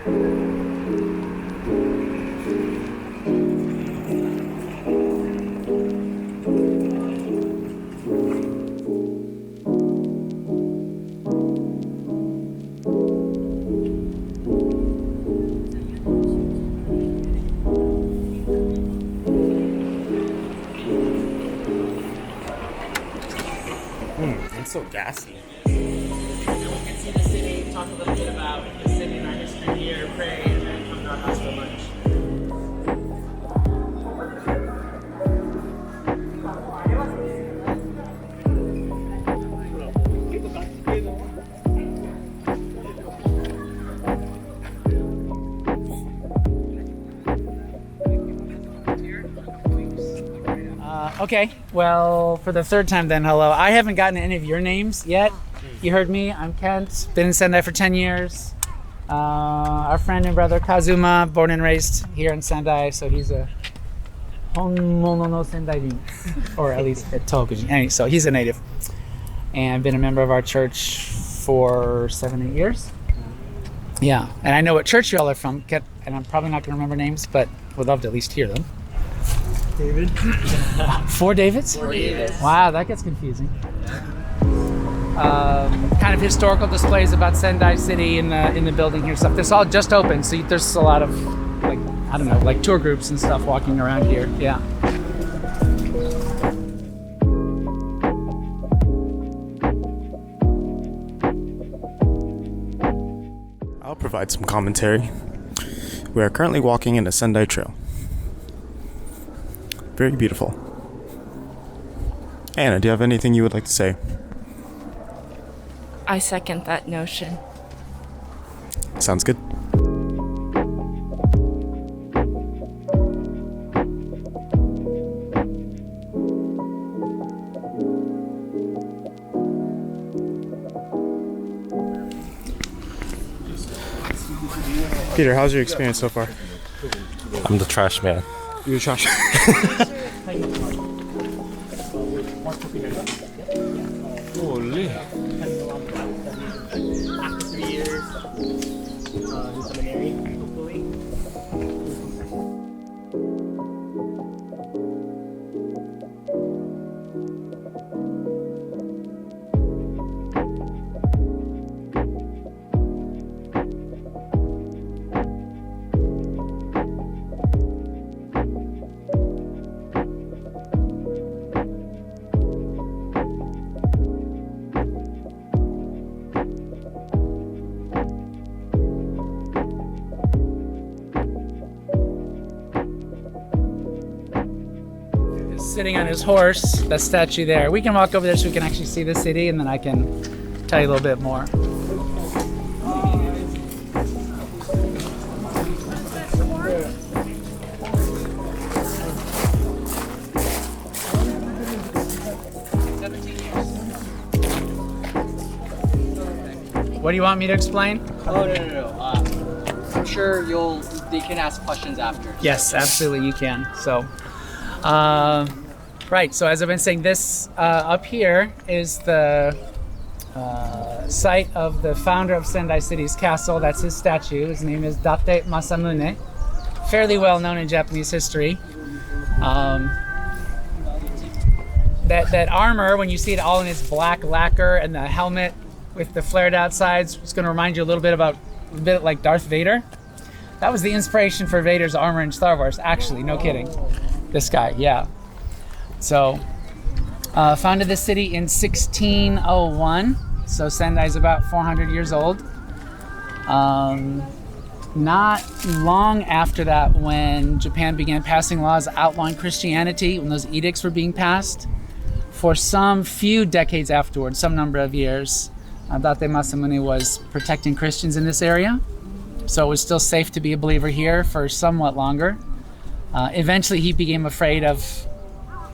It's so gassy. We can see the city, talk a little bit about the city and our history here, pray, and then come to our house for lunch. Okay, well, for the third time then, hello. I haven't gotten any of your names yet. You heard me, I'm Kent, been in Sendai for 10 years. Our friend and brother Kazuma, born and raised here in Sendai, so he's a Honmono no Sendai-rin, or at least a Tokujin. Anyway, so he's a native. And been a member of our church for 7-8 years. Yeah, and I know what church you all are from, and I'm probably not going to remember names, but would love to at least hear them. David. 4 Davids? 4 Davids. Wow, that gets confusing. Kind of historical displays about Sendai City in the building here. Stuff. This all just opened, so there's a lot of like tour groups and stuff walking around here. Yeah. I'll provide some commentary. We are currently walking in the Sendai Trail. Very beautiful. Anna, do you have anything you would like to say? I second that notion. Sounds good. Peter, how's your experience so far? I'm the trash man. You're trash. Holy. After 3 years, in seminary, hopefully. Sitting on his horse, that statue there. We can walk over there so we can actually see the city, and then I can tell you a little bit more. What do you want me to explain? Oh, no. I'm sure they can ask questions after. Yes, absolutely, you can. So, right, so as I've been saying, this up here is the site of the founder of Sendai City's castle. That's his statue. His name is Date Masamune, fairly well known in Japanese history. That armor, when you see it all in its black lacquer and the helmet with the flared out sides, it's going to remind you a little bit like Darth Vader. That was the inspiration for Vader's armor in Star Wars, actually, no kidding. This guy, yeah. So, founded this city in 1601. So Sendai's about 400 years old. Not long after that, when Japan began passing laws outlawing Christianity, when those edicts were being passed, for some few decades afterwards, some number of years, Date Masamune was protecting Christians in this area. So it was still safe to be a believer here for somewhat longer. Eventually he became afraid of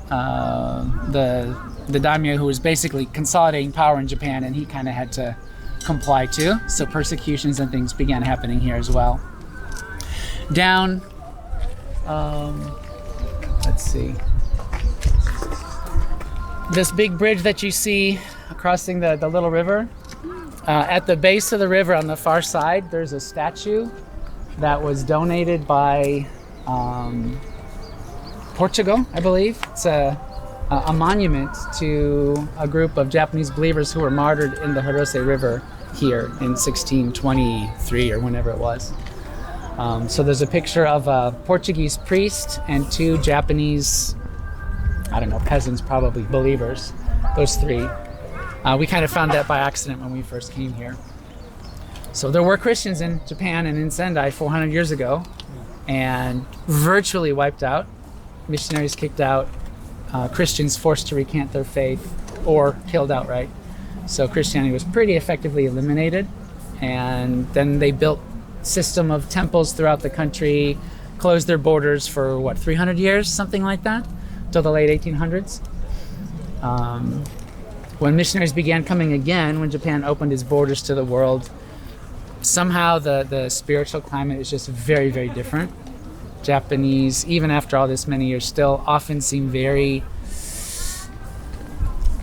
the daimyo, who was basically consolidating power in Japan, and he kind of had to comply too. So persecutions and things began happening here as well. Down, let's see. This big bridge that you see crossing the little river, at the base of the river on the far side, there's a statue that was donated by Portugal, I believe. It's a monument to a group of Japanese believers who were martyred in the Hirose River here in 1623 or whenever it was. So there's a picture of a Portuguese priest and 2 Japanese, I don't know, peasants, probably believers, those 3. We kind of found that by accident when we first came here. So there were Christians in Japan and in Sendai 400 years ago, and virtually wiped out. Missionaries kicked out, Christians forced to recant their faith or killed outright. So Christianity was pretty effectively eliminated, and then they built a system of temples throughout the country, closed their borders for 300 years, something like that, till the late 1800s. When missionaries began coming again, when Japan opened its borders to the world, somehow the spiritual climate is just very, very different. Japanese, even after all this many years, still often seem very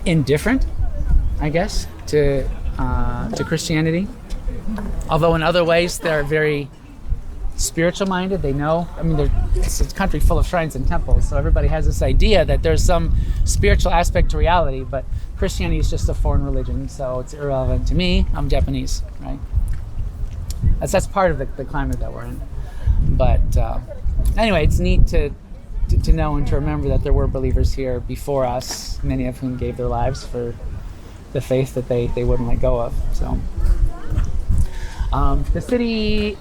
indifferent, I guess, to Christianity. Although in other ways they're very spiritual minded. They know, I mean, it's a country full of shrines and temples, so everybody has this idea that there's some spiritual aspect to reality, but Christianity is just a foreign religion, so it's irrelevant to me. I'm Japanese, right? That's part of the climate that we're in. But anyway, it's neat to know and to remember that there were believers here before us, many of whom gave their lives for the faith that they wouldn't let go of. So the city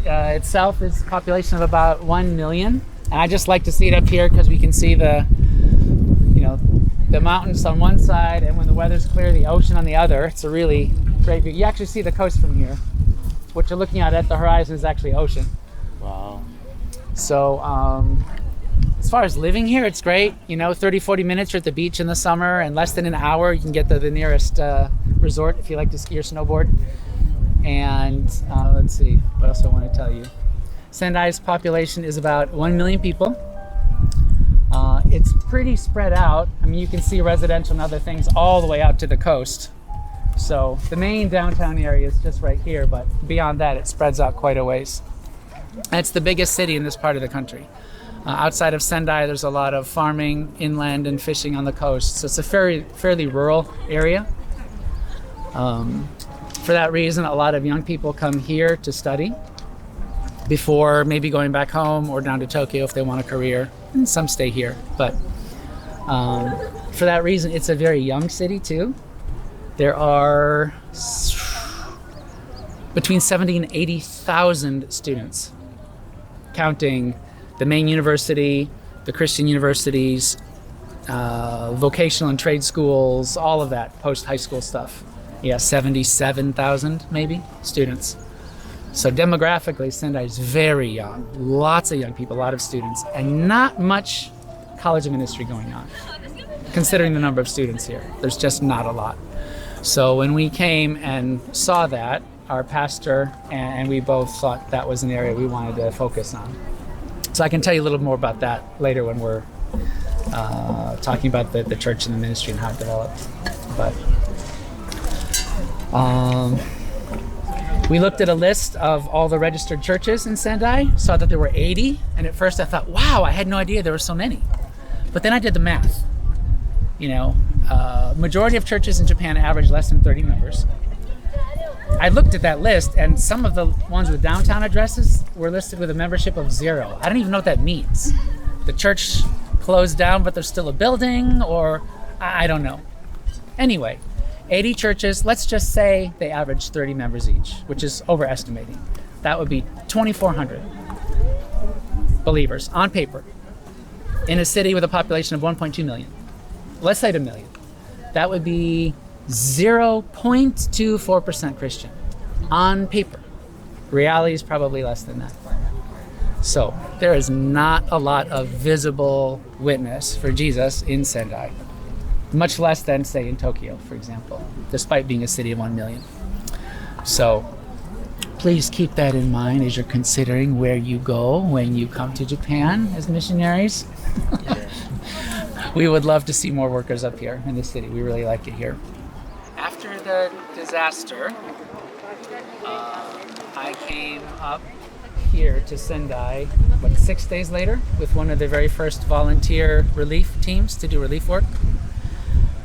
itself is a population of about 1 million. And I just like to see it up here because we can see the mountains on one side, and when the weather's clear, the ocean on the other. It's a really great view. You actually see the coast from here. What you're looking at the horizon is actually ocean. Wow. So as far as living here, it's great. 30-40 minutes you're at the beach in the summer, and less than an hour you can get to the nearest resort if you like to ski or snowboard. And let's see, what else do I want to tell you? Sendai's population is about 1 million people. It's pretty spread out. I mean, you can see residential and other things all the way out to the coast. So the main downtown area is just right here, but beyond that it spreads out quite a ways. And it's the biggest city in this part of the country. Outside of Sendai, there's a lot of farming, inland, and fishing on the coast. So it's a fairly rural area. For that reason, a lot of young people come here to study before maybe going back home or down to Tokyo if they want a career. And some stay here. But for that reason, it's a very young city too. There are between 70 and 80,000 students, counting the main university, the Christian universities, vocational and trade schools, all of that post-high school stuff. Yeah, 77,000 maybe students. So demographically, Sendai is very young. Lots of young people, a lot of students, and not much college of ministry going on. Considering the number of students here, there's just not a lot. So when we came and saw that, our pastor and we both thought that was an area we wanted to focus on. So I can tell you a little more about that later when we're talking about the church and the ministry and how it developed. But we looked at a list of all the registered churches in Sendai, saw that there were 80, and at first I thought, wow, I had no idea there were so many. But then I did the math. Majority of churches in Japan average less than 30 members. I looked at that list, and some of the ones with downtown addresses were listed with a membership of 0. I don't even know what that means. The church closed down, but there's still a building, or I don't know. Anyway, 80 churches, let's just say they average 30 members each, which is overestimating. That would be 2,400 believers on paper in a city with a population of 1.2 million. Let's say 1 million. That would be 0.24% Christian on paper. Reality is probably less than that. So there is not a lot of visible witness for Jesus in Sendai. Much less than, say, in Tokyo, for example, despite being a city of 1 million. So please keep that in mind as you're considering where you go when you come to Japan as missionaries. We would love to see more workers up here in the city. We really like it here. After the disaster, I came up here to Sendai, 6 days later, with one of the very first volunteer relief teams to do relief work,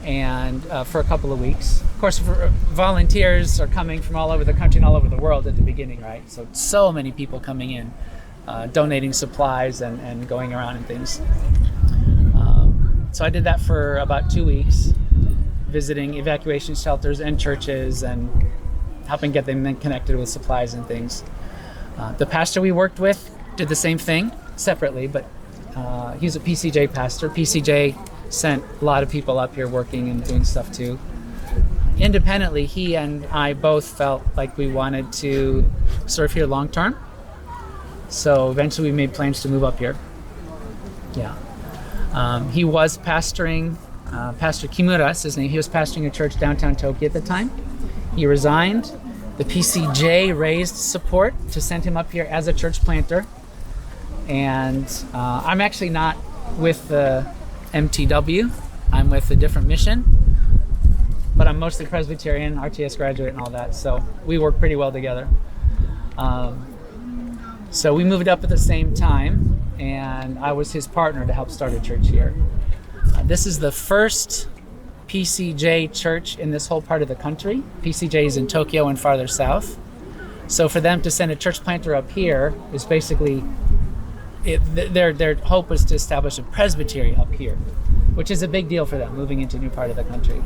and for a couple of weeks. Of course, volunteers are coming from all over the country and all over the world at the beginning, right? So many people coming in, donating supplies and going around and things. So I did that for about 2 weeks, visiting evacuation shelters and churches and helping get them connected with supplies and things. The pastor we worked with did the same thing separately, but he's a PCJ pastor. PCJ sent a lot of people up here working and doing stuff too. Independently, he and I both felt like we wanted to serve here long term. So eventually we made plans to move up here. Yeah. He was pastoring, Pastor Kimura is his name. He was pastoring a church downtown Tokyo at the time. He resigned. The PCJ raised support to send him up here as a church planter. And I'm actually not with the MTW. I'm with a different mission. But I'm mostly Presbyterian, RTS graduate and all that. So we work pretty well together. So we moved up at the same time, and I was his partner to help start a church here. This is the first PCJ church in this whole part of the country. PCJ is in Tokyo and farther south. So for them to send a church planter up here is basically, their hope was to establish a presbytery up here, which is a big deal for them, moving into a new part of the country.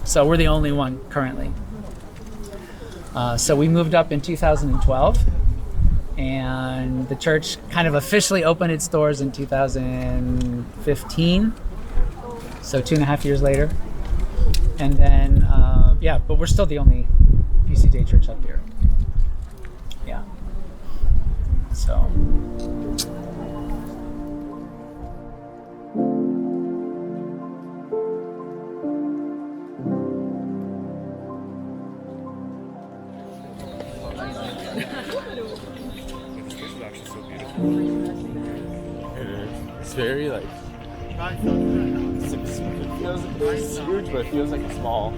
So we're the only one currently. So we moved up in 2012. And the church kind of officially opened its doors in 2015, so 2.5 years later. And then, but we're still the only PCJ church up here. Yeah. So. It's very like. It feels huge, but it feels like small.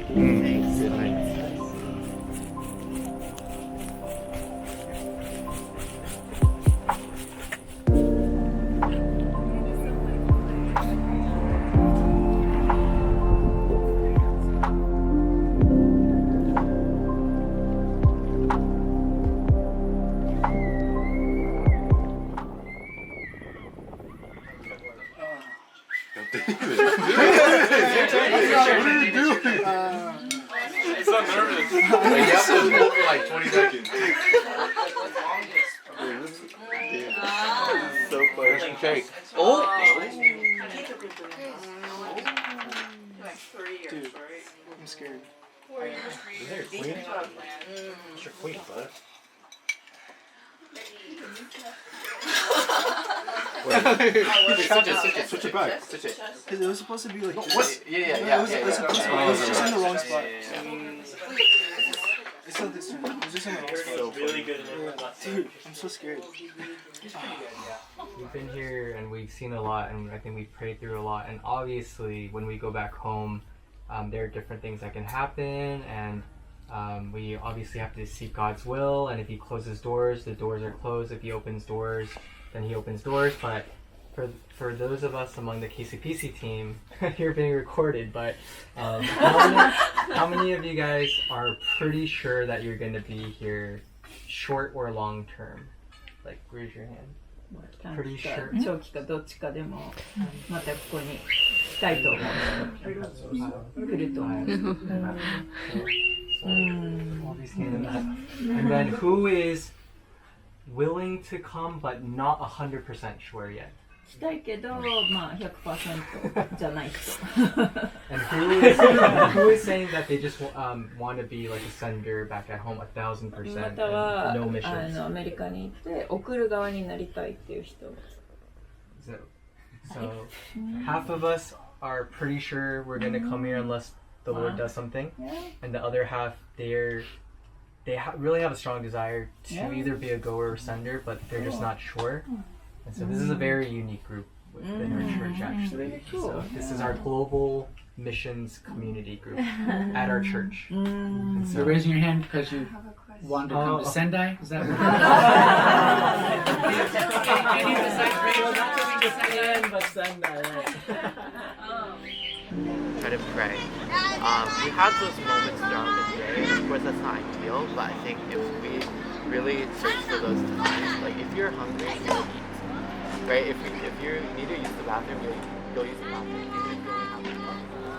He's so nervous. You have to hold for like 20 seconds. So funny. Shake. Oh! Like 3 years, Dude, right? I'm scared. 4 years. Is there a queen? What's your queen, bud? Switch it back. Switch it. Because it was supposed to be like this. What? Yeah. It was supposed to be. It was just in the wrong spot. It's not this one. It was just in the wrong spot. Really good. Dude, I'm so scared. We've been here and we've seen a lot, and I think we've prayed through a lot. And obviously, when we go back home, there are different things that can happen, and we obviously have to seek God's will. And if He closes doors, the doors are closed. If He opens doors, then He opens doors. But for those of us among the KCPC team, you're being recorded, but how many of you guys are pretty sure that you're going to be here short or long term? Like, raise your hand. Pretty sure. 長期かどっちかでもまたここに来たいと思う人来ると思う。Obviously, and then who is willing to come but not 100% sure yet? 来たいけどまあ 100% じゃない人。 And who is saying that they just want to be like a sender back at home 1,000% または and no missions? アメリカに行って送る側になりたいっていう人。 So half of us are pretty sure we're going to come here unless the Lord does something, and the other half they really have a strong desire to either be a goer or sender, but they're just not sure. And so this is a very unique group within our church, actually. So this is our global missions community group at our church. And You're raising your hand because you want to come to Sendai? Is that what any besides Rachel not coming to Sendai, but Sendai, right? Try to pray. We have those moments throughout the day. Of course, that's not ideal, but I think if we really search for those times, like if you're hungry, you'll eat. Right? If you need to use the bathroom, you'll use the bathroom.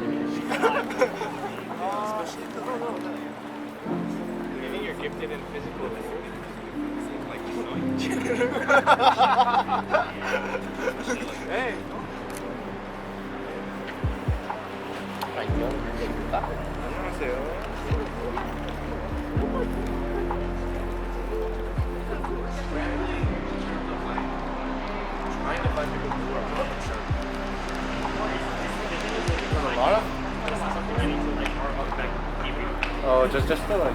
Even if you only have Maybe you're gifted in physical labor. Like hey. 안녕하세요. Trying to find people who are not sure. A lot of? Oh, just to like